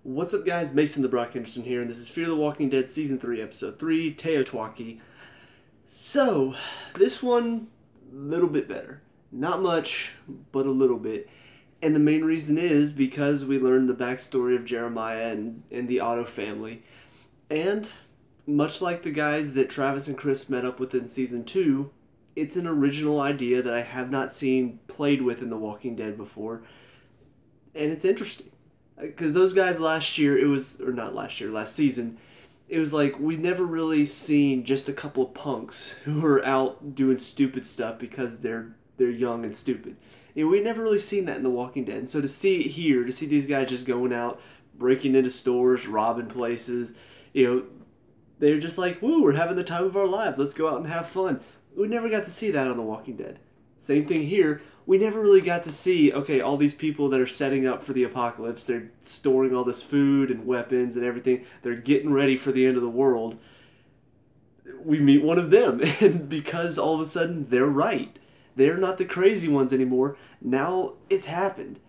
What's up, guys? Mason the Brock Henderson here, and this is Fear the Walking Dead Season 3, Episode 3, TEOTWAWKI. So, this one, a little bit better. Not much, but a little bit. And the main reason is because we learned the backstory of Jeremiah and the Otto family. And, much like the guys that Travis and Chris met up with in Season 2, it's an original idea that I have not seen played with in The Walking Dead before. And it's interesting. Because those guys last year, last season, it was like we never really seen just a couple of punks who were out doing stupid stuff because they're young and stupid. We never really seen that in The Walking Dead. And so to see it here, to see these guys just going out, breaking into stores, robbing places, they're just like, woo, we're having the time of our lives. Let's go out and have fun. We never got to see that on The Walking Dead. Same thing here. We never really got to see, okay, all these people that are setting up for the apocalypse, they're storing all this food and weapons and everything, they're getting ready for the end of the world. We meet one of them, and because all of a sudden they're right. They're not the crazy ones anymore. Now it's happened.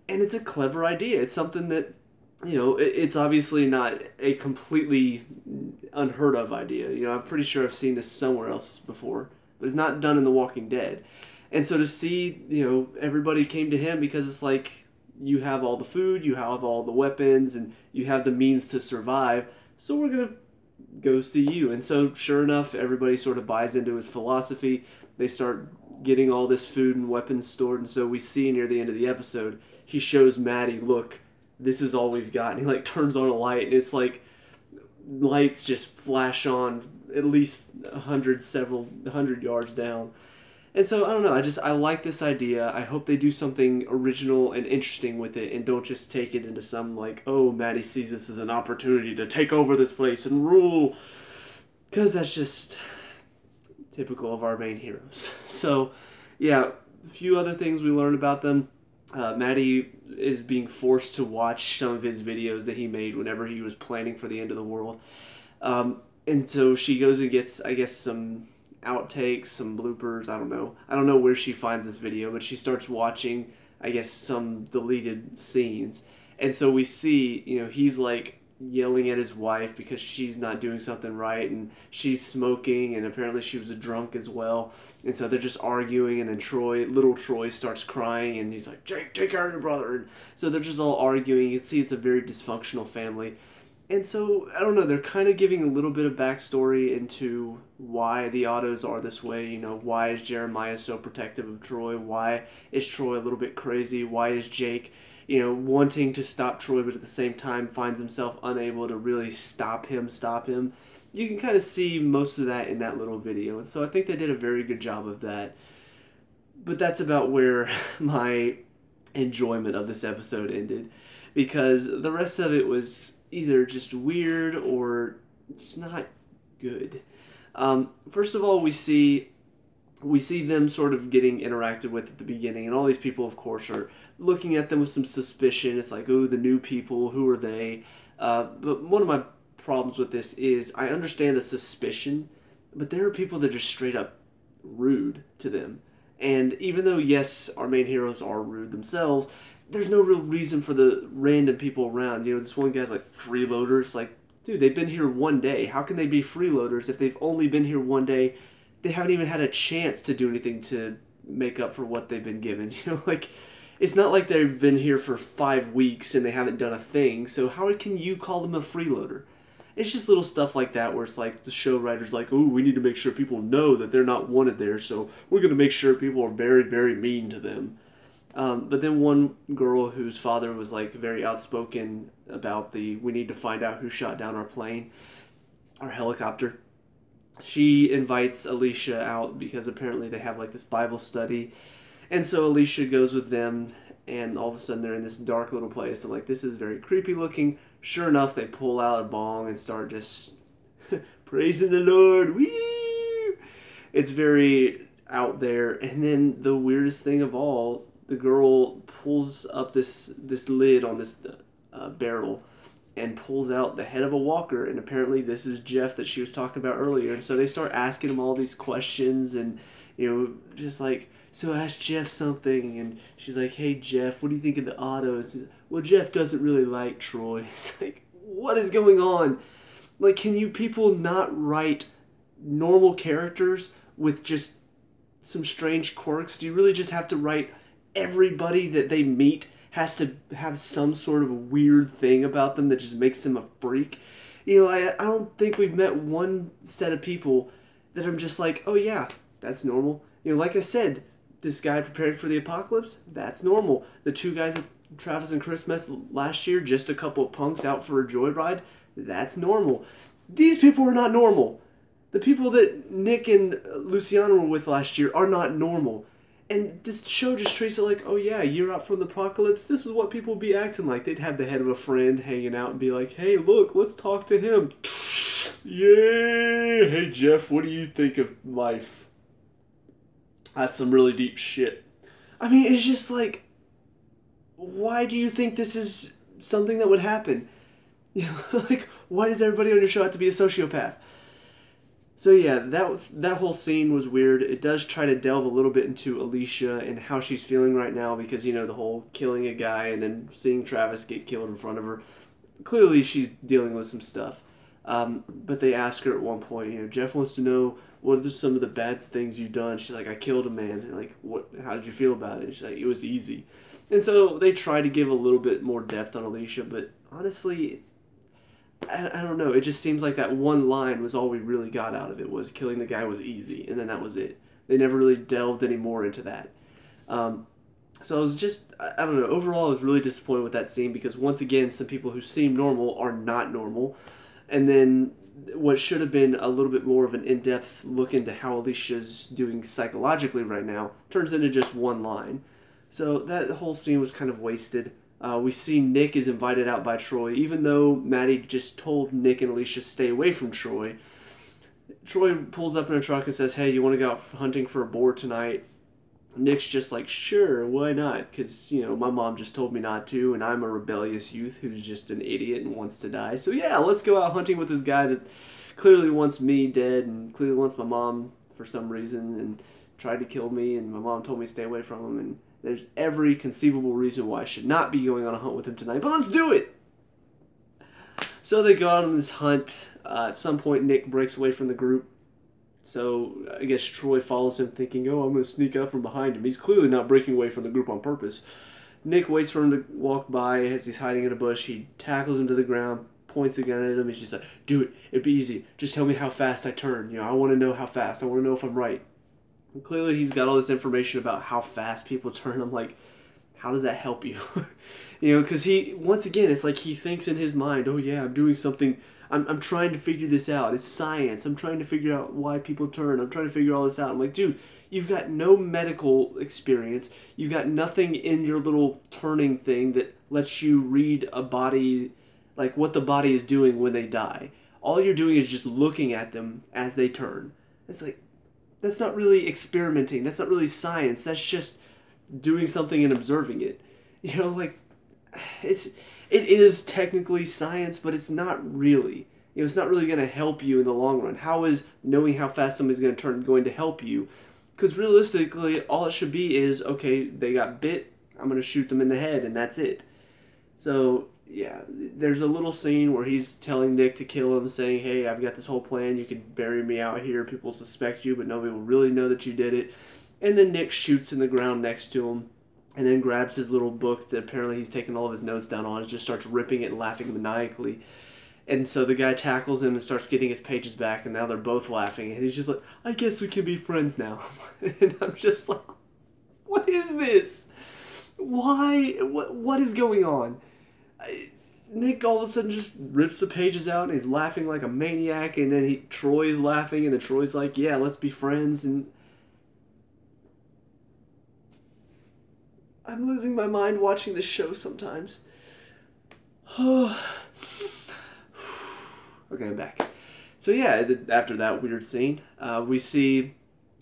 And it's a clever idea. It's something that, it's obviously not a completely unheard of idea. I'm pretty sure I've seen this somewhere else before, but it's not done in The Walking Dead. And so to see, everybody came to him because it's like, you have all the food, you have all the weapons, and you have the means to survive, so we're going to go see you. And so, sure enough, everybody sort of buys into his philosophy. They start getting all this food and weapons stored, and so we see near the end of the episode, he shows Maddie, look, this is all we've got. And he, turns on a light, and it's like, lights just flash on at least 100 yards down. And so, I don't know, I like this idea. I hope they do something original and interesting with it and don't just take it into some, oh, Maddie sees this as an opportunity to take over this place and rule. Because that's just typical of our main heroes. So, yeah, a few other things we learned about them. Maddie is being forced to watch some of his videos that he made whenever he was planning for the end of the world. And so she goes and gets, I guess, some outtakes, some bloopers, I don't know where she finds this video, but she starts watching, I guess, some deleted scenes. And so we see, he's yelling at his wife because she's not doing something right, and she's smoking, and apparently she was a drunk as well. And so they're just arguing, and then little Troy starts crying, and he's like, Jake, take care of your brother. And so they're just all arguing. You can see it's a very dysfunctional family. And so, I don't know, they're kind of giving a little bit of backstory into why the Ottos are this way. Why is Jeremiah so protective of Troy? Why is Troy a little bit crazy? Why is Jake, wanting to stop Troy, but at the same time finds himself unable to really stop him? You can kind of see most of that in that little video. And so I think they did a very good job of that. But that's about where my enjoyment of this episode ended, because the rest of it was either just weird or just not good. First of all, we see them sort of getting interacted with at the beginning, and all these people, of course, are looking at them with some suspicion. It's like, oh, the new people, who are they? But one of my problems with this is I understand the suspicion, but there are people that are just straight up rude to them. And even though, yes, our main heroes are rude themselves, there's no real reason for the random people around. This one guy's like, freeloaders. Like, dude, they've been here one day. How can they be freeloaders if they've only been here one day? They haven't even had a chance to do anything to make up for what they've been given. It's not like they've been here for 5 weeks and they haven't done a thing. So how can you call them a freeloader? It's just little stuff like that where it's like the show writer's like, oh, we need to make sure people know that they're not wanted there, so we're going to make sure people are very, very mean to them. But then one girl whose father was very outspoken about we need to find out who shot down our plane, our helicopter. She invites Alicia out because apparently they have this Bible study. And so Alicia goes with them, and all of a sudden they're in this dark little place. I'm like, this is very creepy looking. Sure enough, they pull out a bong and start just praising the Lord. Woo! It's very out there. And then the weirdest thing of all, the girl pulls up this lid on this barrel and pulls out the head of a walker, and apparently this is Jeff that she was talking about earlier. And so they start asking him all these questions, and just so ask Jeff something, and she's like, hey Jeff, what do you think of the autos? Well, Jeff doesn't really like Troy. It's like, what is going on? Like, can you people not write normal characters with just some strange quirks? Do you really just have to write everybody that they meet has to have some sort of weird thing about them that just makes them a freak? You know, I don't think we've met one set of people that I'm just like, oh yeah, that's normal. You know, like I said, this guy prepared for the apocalypse, that's normal. The two guys that Travis and Chris met last year, just a couple of punks out for a joyride, that's normal. These people are not normal. The people that Nick and Luciano were with last year are not normal. And this show just treats it like, oh yeah, you're out from the apocalypse, this is what people would be acting like. They'd have the head of a friend hanging out and be like, hey, look, let's talk to him. Yay! Hey, Jeff, what do you think of life? That's some really deep shit. I mean, it's just like, why do you think this is something that would happen? You know, like, why does everybody on your show have to be a sociopath? So yeah, that whole scene was weird. It does try to delve a little bit into Alicia and how she's feeling right now because, you know, the whole killing a guy and then seeing Travis get killed in front of her. Clearly she's dealing with some stuff. But they ask her at one point, you know, Jeff wants to know, what are some of the bad things you've done? She's like, I killed a man. And like, how did you feel about it? She's like, it was easy. And so they try to give a little bit more depth on Alicia, but honestly, I don't know. It just seems like that one line was all we really got out of it, was killing the guy was easy, and then that was it. They never really delved any more into that. So I was just, I don't know, overall I was really disappointed with that scene because once again, some people who seem normal are not normal. And then what should have been a little bit more of an in-depth look into how Alicia's doing psychologically right now turns into just one line. So that whole scene was kind of wasted. We see Nick is invited out by Troy, even though Maddie just told Nick and Alicia stay away from Troy. Troy pulls up in a truck and says, hey, you want to go out hunting for a boar tonight? Nick's just like, sure, why not? Because, you know, my mom just told me not to, and I'm a rebellious youth who's just an idiot and wants to die. So yeah, let's go out hunting with this guy that clearly wants me dead and clearly wants my mom for some reason and tried to kill me, and my mom told me to stay away from him, and there's every conceivable reason why I should not be going on a hunt with him tonight, but let's do it! So they go out on this hunt. At some point, Nick breaks away from the group. So I guess Troy follows him thinking, oh, I'm going to sneak out from behind him. He's clearly not breaking away from the group on purpose. Nick waits for him to walk by as he's hiding in a bush. He tackles him to the ground, points a gun at him. He's just like, do it. It'd be easy. Just tell me how fast I turn. You know, I want to know how fast. I want to know if I'm right. And clearly he's got all this information about how fast people turn. I'm like, how does that help you? You know, because he, once again, it's like he thinks in his mind, oh yeah, I'm doing something, I'm trying to figure this out. It's science. I'm trying to figure out why people turn. I'm trying to figure all this out. I'm like, dude, you've got no medical experience. You've got nothing in your little turning thing that lets you read a body, like what the body is doing when they die. All you're doing is just looking at them as they turn. It's like, that's not really experimenting. That's not really science. That's just doing something and observing it. You know, like, it is technically science, but it's not really. You know, it's not really going to help you in the long run. How is knowing how fast somebody's going to turn going to help you? Because realistically, all it should be is, okay, they got bit, I'm going to shoot them in the head, and that's it. So, yeah, there's a little scene where he's telling Nick to kill him, saying, hey, I've got this whole plan, you can bury me out here, people suspect you, but nobody will really know that you did it. And then Nick shoots in the ground next to him, and then grabs his little book that apparently he's taken all of his notes down on, and just starts ripping it and laughing maniacally. And so the guy tackles him and starts getting his pages back, and now they're both laughing, and he's just like, I guess we can be friends now. And I'm just like, what is this? Why? What is going on? Nick all of a sudden just rips the pages out and he's laughing like a maniac, and then Troy's laughing, and then Troy's like, yeah, let's be friends, and I'm losing my mind watching this show sometimes. Okay, I'm back. So yeah, after that weird scene, we see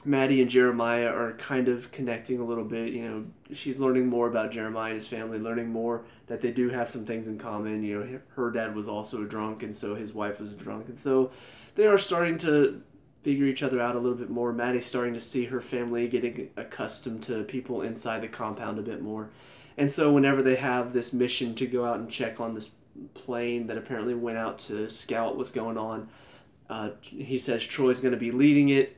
Maddie and Jeremiah are kind of connecting a little bit. You know, she's learning more about Jeremiah and his family, learning more that they do have some things in common. You know, her dad was also a drunk, and so his wife was drunk. And so they are starting to figure each other out a little bit more. Maddie's starting to see her family getting accustomed to people inside the compound a bit more. And so whenever they have this mission to go out and check on this plane that apparently went out to scout what's going on, he says Troy's going to be leading it.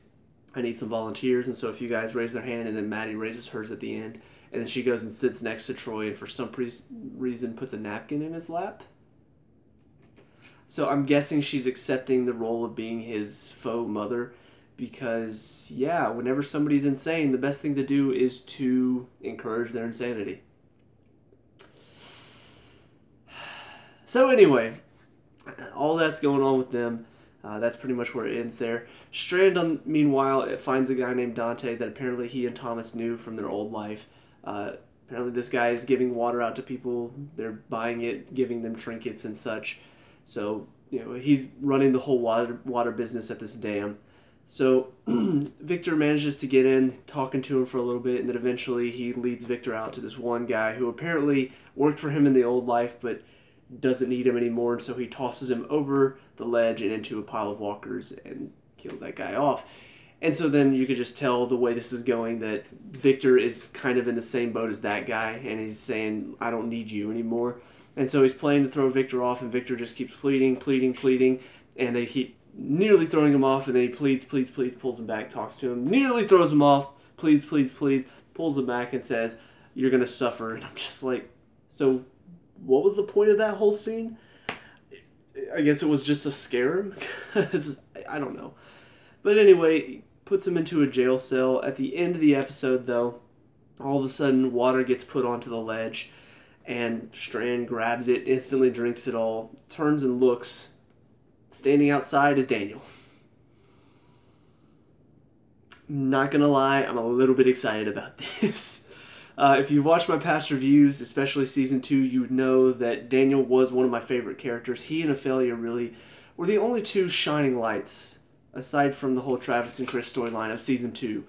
I need some volunteers. And so if you guys raise their hand, and then Maddie raises hers at the end, and then she goes and sits next to Troy and for some reason puts a napkin in his lap. So I'm guessing she's accepting the role of being his faux mother because, yeah, whenever somebody's insane, the best thing to do is to encourage their insanity. So anyway, all that's going on with them. That's pretty much where it ends there. Strand, meanwhile, it finds a guy named Dante that apparently he and Thomas knew from their old life. Apparently this guy is giving water out to people. They're buying it, giving them trinkets and such. So, he's running the whole water business at this dam. So Victor manages to get in, talking to him for a little bit, and then eventually he leads Victor out to this one guy who apparently worked for him in the old life, but doesn't need him anymore, and so he tosses him over the ledge and into a pile of walkers and kills that guy off. And so then you could just tell the way this is going that Victor is kind of in the same boat as that guy, and he's saying, I don't need you anymore. And so he's playing to throw Victor off, and Victor just keeps pleading, and they keep nearly throwing him off, and then he pleads, pulls him back, talks to him, nearly throws him off, pleads, pulls him back and says, you're going to suffer. And I'm just like, so what was the point of that whole scene? I guess it was just to scare him? I don't know. But anyway, puts him into a jail cell. At the end of the episode, though, all of a sudden water gets put onto the ledge, and Strand grabs it, instantly drinks it all, turns and looks. Standing outside is Daniel. Not gonna lie, I'm a little bit excited about this. If you've watched my past reviews, especially Season 2, you would know that Daniel was one of my favorite characters. He and Ophelia really were the only two shining lights, aside from the whole Travis and Chris storyline of Season 2.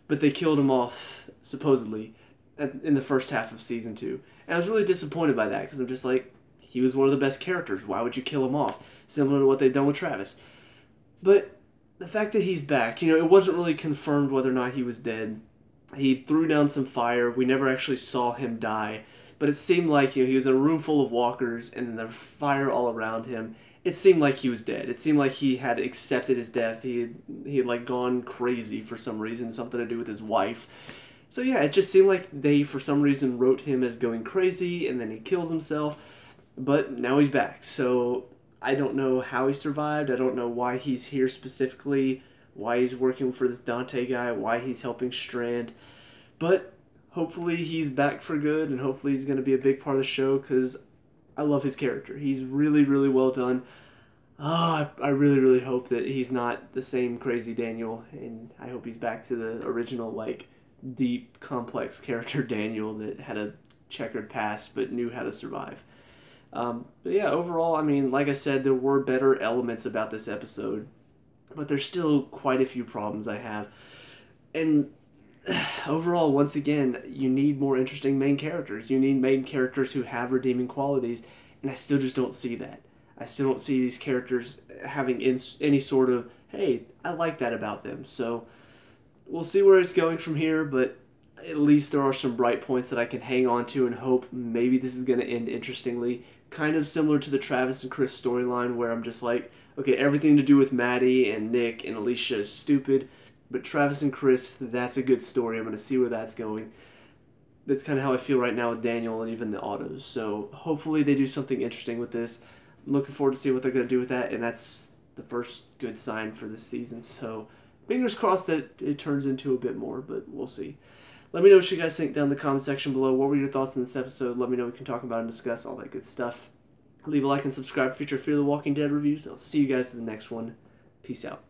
But they killed him off, supposedly, in the first half of Season 2. And I was really disappointed by that, because I'm just like, he was one of the best characters. Why would you kill him off? Similar to what they've done with Travis. But the fact that he's back, it wasn't really confirmed whether or not he was dead. He threw down some fire. We never actually saw him die. But it seemed like he was in a room full of walkers, and then there was fire all around him. It seemed like he was dead. It seemed like he had accepted his death. He had gone crazy for some reason, something to do with his wife. So yeah, it just seemed like they, for some reason, wrote him as going crazy, and then he kills himself. But now he's back. So I don't know how he survived. I don't know why he's here specifically, why he's working for this Dante guy, why he's helping Strand. But hopefully he's back for good, and hopefully he's going to be a big part of the show, because I love his character. He's really, really well done. I really hope that he's not the same crazy Daniel, and I hope he's back to the original, deep, complex character Daniel that had a checkered past but knew how to survive. But yeah, overall, like I said, there were better elements about this episode, but there's still quite a few problems I have. And overall, once again, you need more interesting main characters. You need main characters who have redeeming qualities, and I still just don't see that. I still don't see these characters having any sort of, hey, I like that about them. So we'll see where it's going from here, but at least there are some bright points that I can hang on to and hope maybe this is going to end interestingly. Kind of similar to the Travis and Chris storyline, where I'm just like, okay, everything to do with Maddie and Nick and Alicia is stupid, but Travis and Chris, that's a good story. I'm going to see where that's going. That's kind of how I feel right now with Daniel and even the autos. So hopefully they do something interesting with this. I'm looking forward to see what they're going to do with that, and that's the first good sign for this season. So fingers crossed that it turns into a bit more, but we'll see. Let me know what you guys think down in the comment section below. What were your thoughts on this episode? Let me know. We can talk about and discuss all that good stuff. Leave a like and subscribe for future Fear the Walking Dead reviews. I'll see you guys in the next one. Peace out.